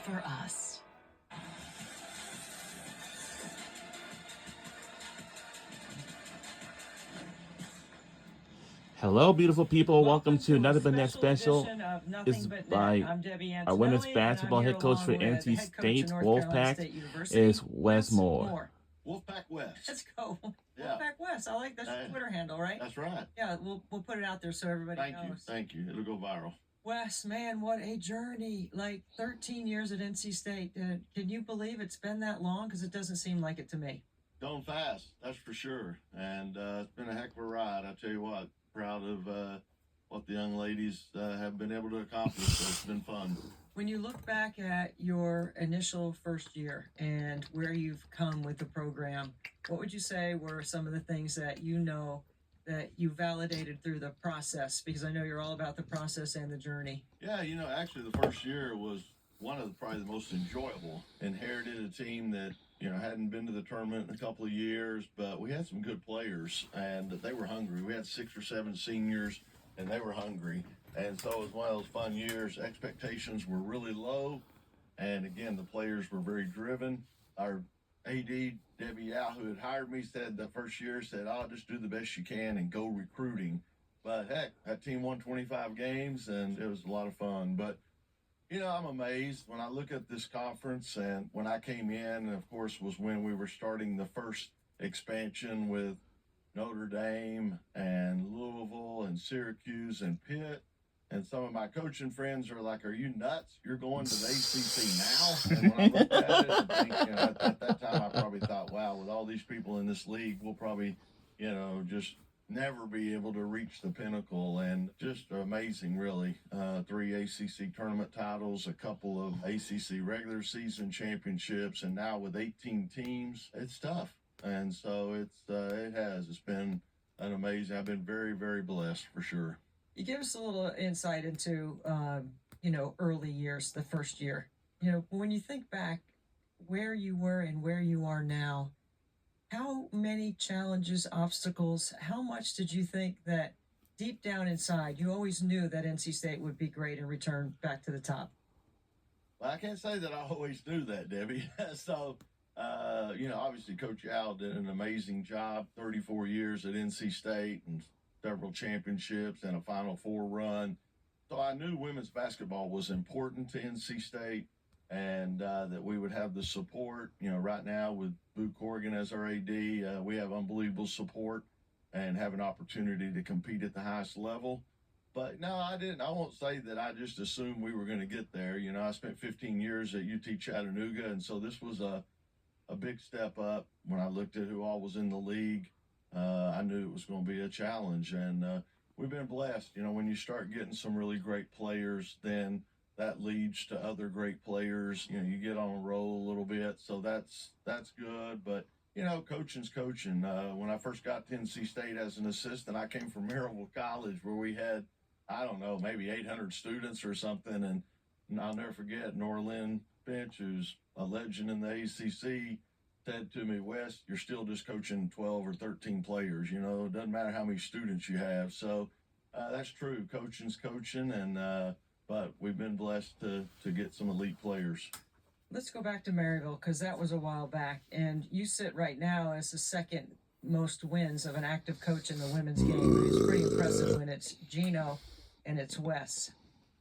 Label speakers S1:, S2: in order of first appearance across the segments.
S1: for us.
S2: Hello, beautiful people. Welcome to another But Net special.
S1: Edition of
S2: This
S1: Nothing
S2: is
S1: But Net.
S2: by
S1: I'm Debbie
S2: our women's
S1: Antonelli, and I'm
S2: basketball
S1: here
S2: head coach for
S1: along with
S2: NC
S1: head coach of
S2: State
S1: North Carolina
S2: Wolfpack
S1: State University,
S2: is Wes Moore.
S3: Wolfpack West.
S1: Let's go.
S3: Yeah.
S1: Wolfpack West. I like that's your Twitter handle, right?
S3: That's right.
S1: Yeah, we'll put it out there so everybody knows.
S3: Thank you. It'll go viral.
S1: Wes, man, what a journey. Like 13 years at NC State. Can you believe it's been that long? Because it doesn't seem like it to me.
S3: Going fast, that's for sure. And it's been a heck of a ride. I tell you what, proud of what the young ladies have been able to accomplish. So it's been fun.
S1: When you look back at your initial first year and where you've come with the program, what would you say were some of the things that you know that you validated through the process? Because I know you're all about the process and the journey.
S3: Yeah, actually the first year was one of probably the most enjoyable. Inherited a team that, hadn't been to the tournament in a couple of years, but we had some good players and they were hungry. We had 6 or 7 seniors and they were hungry. And so it was one of those fun years. Expectations were really low. And again, the players were very driven. Our AD, Debbie Yao, who had hired me, said the first year, "Oh, just do the best you can and go recruiting." But heck, that team won 25 games and it was a lot of fun. But, I'm amazed when I look at this conference, and when I came in, of course, was when we were starting the first expansion with Notre Dame and Louisville and Syracuse and Pitt. And some of my coaching friends are like, "Are you nuts? You're going to the ACC now?" And when I looked at it and thinking, at that time, I probably thought, wow, with all these people in this league, we'll probably, just never be able to reach the pinnacle. And just amazing, really. 3 ACC tournament titles, a couple of ACC regular season championships, and now with 18 teams, it's tough. And so it's been an amazing, I've been very, very blessed for sure.
S1: You give us a little insight into, early years, the first year. When you think back where you were and where you are now, how many challenges, obstacles, how much did you think that deep down inside, you always knew that NC State would be great and return back to the top?
S3: Well, I can't say that I always knew that, Debbie. So, obviously Coach Al did an amazing job, 34 years at NC State and several championships and a Final Four run. So I knew women's basketball was important to NC State, and that we would have the support. Right now with Boo Corrigan as our AD, we have unbelievable support and have an opportunity to compete at the highest level. But no, I didn't. I won't say that I just assumed we were going to get there. I spent 15 years at UT Chattanooga, and so this was a big step up. When I looked at who all was in the league, I knew it was going to be a challenge, and we've been blessed. When you start getting some really great players, then that leads to other great players. You get on a roll a little bit, so that's good. But coaching's coaching. When I first got to NC State as an assistant, I came from Maryville College, where we had, I don't know, maybe 800 students or something, and I'll never forget Norlin Finch, who's a legend in the ACC, said to me, "Wes, you're still just coaching 12 or 13 players. It doesn't matter how many students you have." So that's true. Coaching's coaching, and but we've been blessed to get some elite players.
S1: Let's go back to Maryville, because that was a while back, and you sit right now as the second most wins of an active coach in the women's game. It's pretty impressive when it's Gino and it's Wes.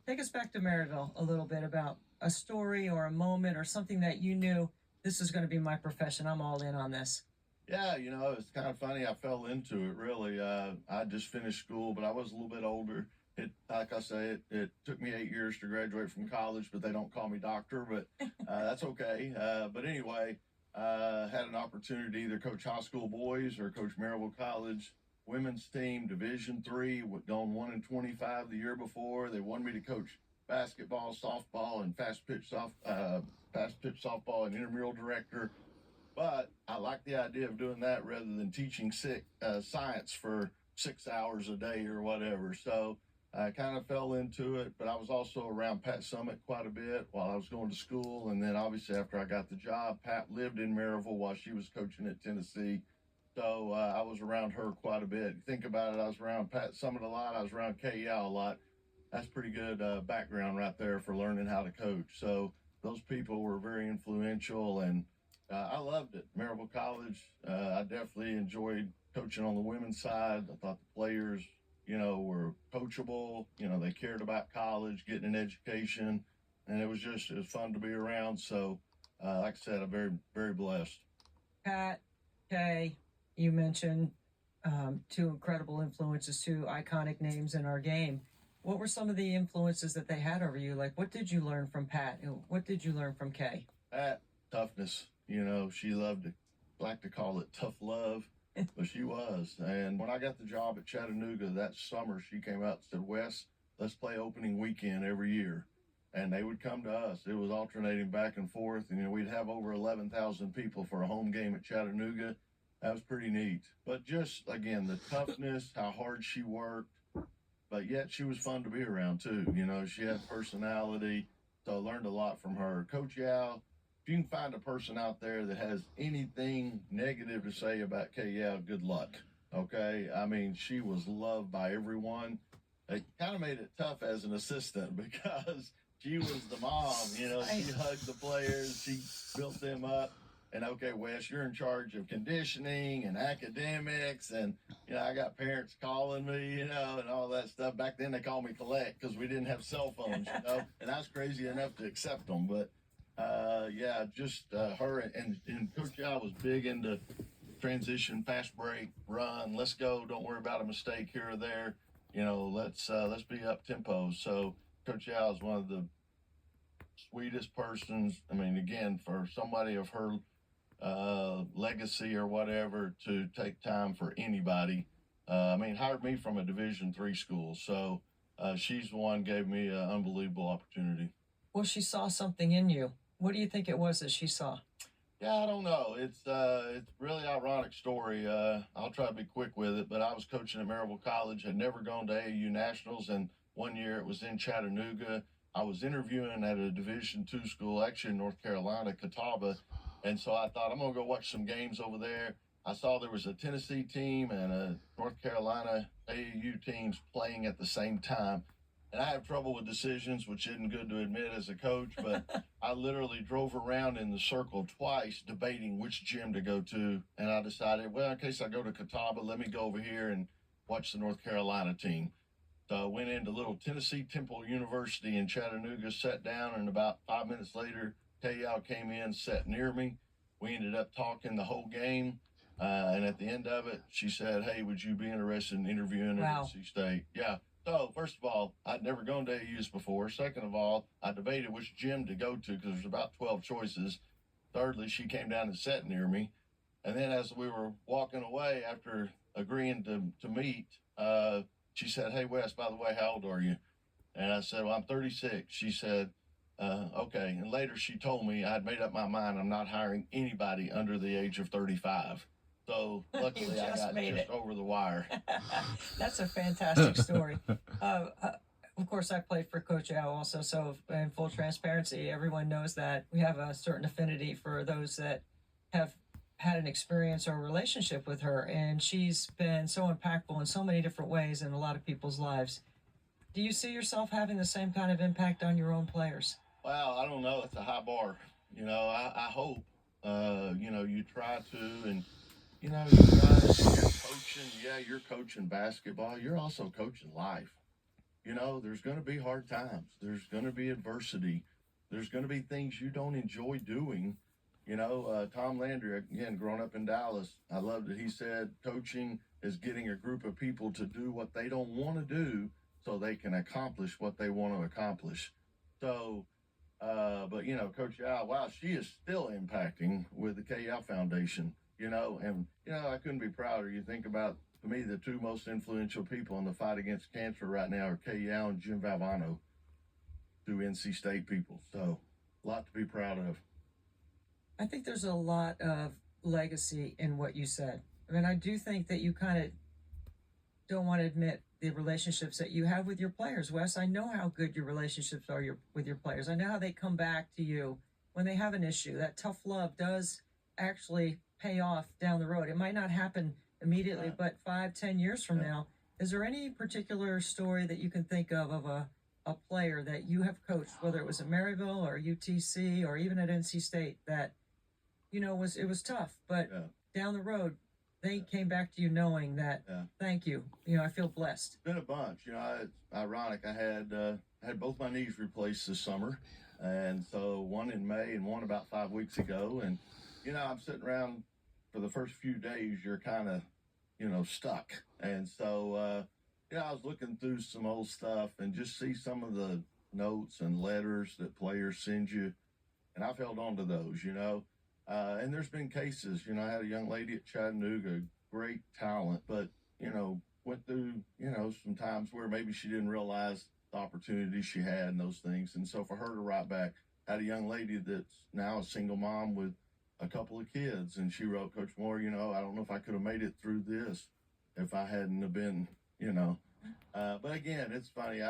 S1: Take us back to Maryville a little bit about a story or a moment or something that you knew, this is going to be my profession. I'm all in on this.
S3: Yeah, it's kind of funny. I fell into it, really. I just finished school, but I was a little bit older. Like I say, it took me 8 years to graduate from college, but they don't call me doctor, but that's okay. But anyway, had an opportunity to either coach high school boys or coach Maryville College women's team, Division III, gone 1-25 the year before. They wanted me to coach basketball, softball, and fast pitch softball and intramural director. But I like the idea of doing that rather than teaching science for 6 hours a day or whatever. So I kind of fell into it, but I was also around Pat Summitt quite a bit while I was going to school. And then obviously after I got the job, Pat lived in Maryville while she was coaching at Tennessee. So I was around her quite a bit. Think about it, I was around Pat Summitt a lot. I was around Kay Yao a lot. That's pretty good background right there for learning how to coach. So those people were very influential, and I loved it. Maryville College, I definitely enjoyed coaching on the women's side. I thought the players, were coachable. They cared about college, getting an education, and it was fun to be around. So, like I said, I'm very, very blessed.
S1: Pat, Kay, you mentioned two incredible influences, two iconic names in our game. What were some of the influences that they had over you? Like, what did you learn from Pat? And what did you learn from Kay?
S3: Pat, toughness. She loved to like to call it tough love, but she was. And when I got the job at Chattanooga that summer, she came out and said, Wes, let's play opening weekend every year. And they would come to us. It was alternating back and forth. And, we'd have over 11,000 people for a home game at Chattanooga. That was pretty neat. But just, again, the toughness, how hard she worked, but yet she was fun to be around, too. She had personality, so I learned a lot from her. Coach Yao, if you can find a person out there that has anything negative to say about Kay Yao, good luck, okay? I mean, she was loved by everyone. It kind of made it tough as an assistant because she was the mom, She hugged the players. She built them up. And, okay, Wes, you're in charge of conditioning and academics. And, I got parents calling me, and all that stuff. Back then they called me collect because we didn't have cell phones, And I was crazy enough to accept them. But, her and Coach Yao was big into transition, fast break, run, let's go. Don't worry about a mistake here or there. Let's be up tempo. So Coach Yao is one of the sweetest persons. I mean, again, for somebody of her legacy or whatever to take time for anybody. Hired me from a Division III school. So she's the one gave me an unbelievable opportunity.
S1: Well, she saw something in you. What do you think it was that she saw?
S3: Yeah, I don't know. It's a really ironic story. I'll try to be quick with it, but I was coaching at Maryville College, had never gone to AAU Nationals, and one year it was in Chattanooga. I was interviewing at a Division II school, actually in North Carolina, Catawba, and so I thought, I'm going to go watch some games over there. I saw there was a Tennessee team and a North Carolina AAU teams playing at the same time. And I have trouble with decisions, which isn't good to admit as a coach, but I literally drove around in the circle twice debating which gym to go to. And I decided, well, in case I go to Catawba, let me go over here and watch the North Carolina team. So I went into little Tennessee Temple University in Chattanooga, sat down, and about 5 minutes later, Kay Yao came in, sat near me. We ended up talking the whole game. And at the end of it, she said, hey, would you be interested in interviewing at NC State? Yeah. So, first of all, I'd never gone to AU's before. Second of all, I debated which gym to go to because there's about 12 choices. Thirdly, she came down and sat near me. And then as we were walking away after agreeing to meet, she said, hey, Wes, by the way, how old are you? And I said, well, I'm 36. She said, okay. And later she told me I had made up my mind. I'm not hiring anybody under the age of 35. So luckily I got just over the wire.
S1: That's a fantastic story. Of course, I played for Coach Yao also, so in full transparency, everyone knows that we have a certain affinity for those that have had an experience or a relationship with her, and she's been so impactful in so many different ways in a lot of people's lives. Do you see yourself having the same kind of impact on your own players?
S3: Well, I don't know. It's a high bar. I hope, you try to, and you guys, you're coaching, you're coaching basketball. You're also coaching life. There's going to be hard times. There's going to be adversity. There's going to be things you don't enjoy doing. Tom Landry, again, growing up in Dallas, I loved it. He said coaching is getting a group of people to do what they don't want to do so they can accomplish what they want to accomplish. So, but Coach Yao, wow, she is still impacting with the Kay Yao Foundation. I couldn't be prouder. You think about, to me, the two most influential people in the fight against cancer right now are Kay Yao and Jim Valvano, two NC State people. So, a lot to be proud of.
S1: I think there's a lot of legacy in what you said. I do think that you kind of don't want to admit the relationships that you have with your players, Wes. I know how good your relationships are with your players. I know how they come back to you when they have an issue. That tough love does actually pay off down the road. It might not happen immediately, but 5-10 years from now, is there any particular story that you can think of a player that you have coached, whether it was at Maryville or UTC or even at NC State, that it was tough, but down the road they came back to you knowing that thank you. I feel blessed.
S3: Been a bunch. It's ironic. I had both my knees replaced this summer, and so one in May and one about 5 weeks ago. And I'm sitting around for the first few days. You're kind of stuck, and so I was looking through some old stuff and just see some of the notes and letters that players send you, and I've held on to those. And there's been cases. I had a young lady at Chattanooga, great talent, but went through some times where maybe she didn't realize the opportunities she had and those things. And so for her to write back, had a young lady that's now a single mom with a couple of kids, and she wrote, Coach Moore, I don't know if I could have made it through this if I hadn't have been, but again, it's funny.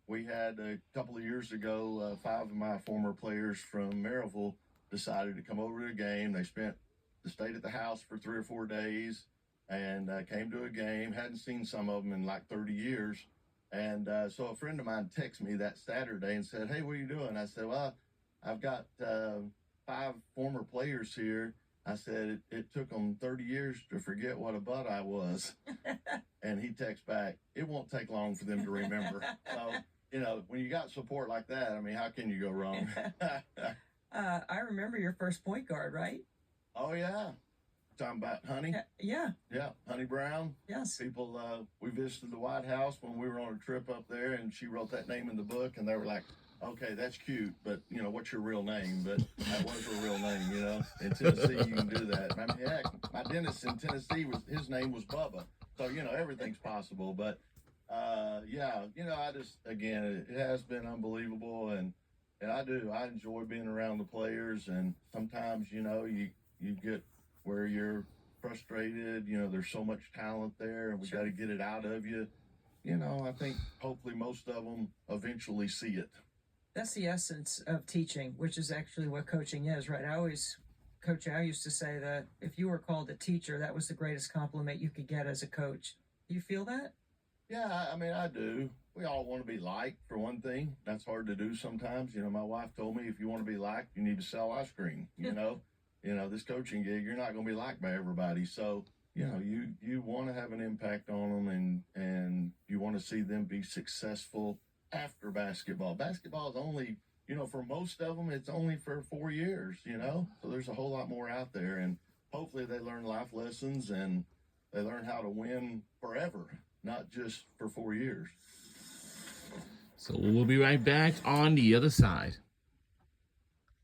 S3: We had a couple of years ago, 5 of my former players from Maryville decided to come over to a game. They stayed at the house for 3 or 4 days and came to a game. Hadn't seen some of them in like 30 years. And so a friend of mine texted me that Saturday and said, hey, what are you doing? I said, well, I've got 5 former players here. I said, it took them 30 years to forget what a butt I was. And he texts back, it won't take long for them to remember. So, when you got support like that, I mean, how can you go wrong?
S1: I remember your first point guard, right?
S3: Oh, yeah. Talking about Honey?
S1: Yeah.
S3: Yeah, Honey Brown.
S1: Yes.
S3: People, we visited the White House when we were on a trip up there, and she wrote that name in the book, and they were like, okay, that's cute, but, what's your real name? But that was her real name, In Tennessee, you can do that. I mean, heck, my dentist in Tennessee, his name was Bubba. So, everything's possible. But, I just, again, it has been unbelievable, and I enjoy being around the players, and sometimes, you get where you're frustrated, there's so much talent there, and we got to get it out of you. I think hopefully most of them eventually see it.
S1: That's the essence of teaching, which is actually what coaching is, right? Coach Al used to say that if you were called a teacher, that was the greatest compliment you could get as a coach. Do you feel that?
S3: Yeah, I mean, I do. We all want to be liked, for one thing. That's hard to do sometimes. My wife told me if you want to be liked, you need to sell ice cream. This coaching gig, you're not going to be liked by everybody. So, you want to have an impact on them, and you want to see them be successful after basketball. Basketball is only, for most of them, it's only for 4 years, So there's a whole lot more out there, and hopefully they learn life lessons and they learn how to win forever, not just for 4 years.
S2: So we'll be right back on the other side.